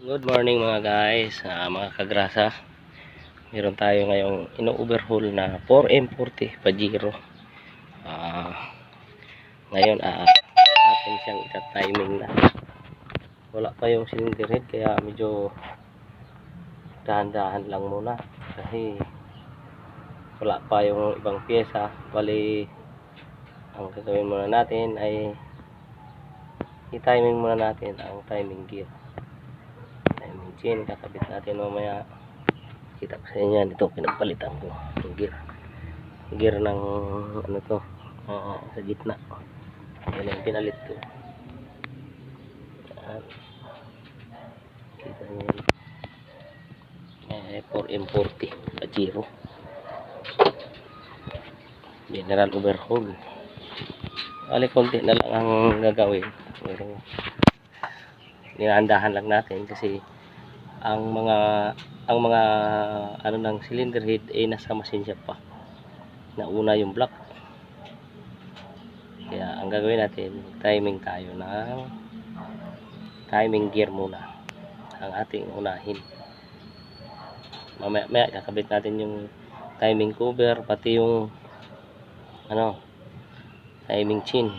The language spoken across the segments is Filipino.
Good morning mga guys, mga kagrasa. Meron tayo ngayong ino-overhaul na 4M40 Pajero. Ngayon natin siyang ita-timing na. Wala pa yung cylinder head kaya medyo dahan-dahan lang muna kasi wala pa yung ibang pyesa. Bali ang gagawin muna natin ay i-timing muna natin ang timing gear. Timing chain kakabit natin mamaya. Kita ko sa inyo yan, ito pinagpalitan ko yung gear ng ano to, sa gitna. Yan yung pinalit ko. Yan. Kita nyo yan, 4M40 Pajero general overhaul. Bali konti na lang ang gagawin, pero ninaandahan lang natin kasi ang mga ano ng cylinder head ay nasa machine shop pa. Nauna yung block. Kaya ang gagawin natin, timing tayo ng timing gear muna. Ang ating unahin. Mamaya kakabit natin yung timing cover pati yung timing chain.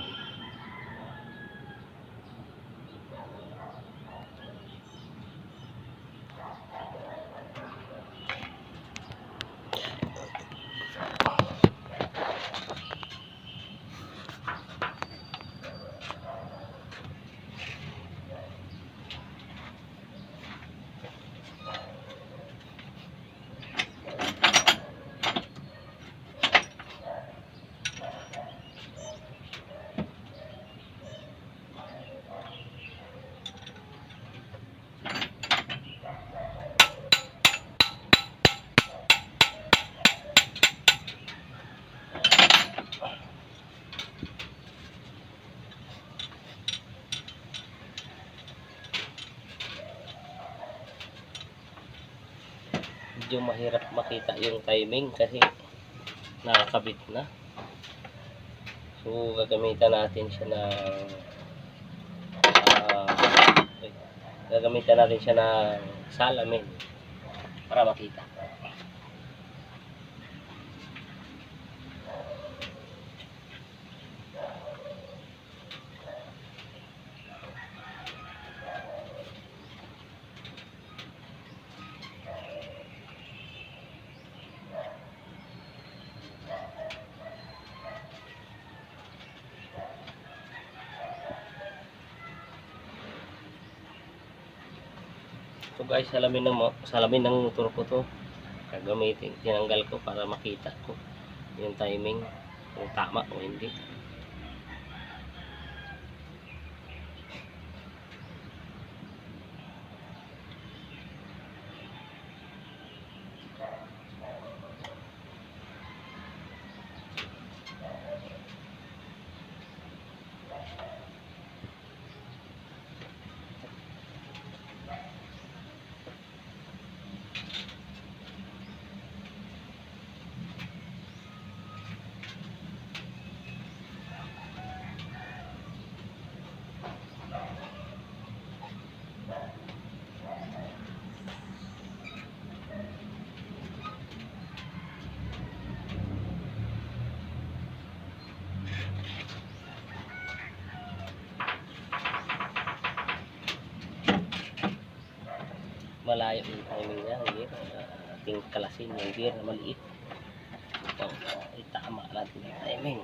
Medyo mahirap makita yung timing kasi nakakabit na. So gagamitan natin siya ng salamin para makita. So guys, salamin ng motor ko to. Gagamitin, tinanggal ko para makita ko yung timing, kung tama o hindi. Malayo yung timing niya, gear. Ating kalasin yung gear na maliit. Ito, itama natin yung timing.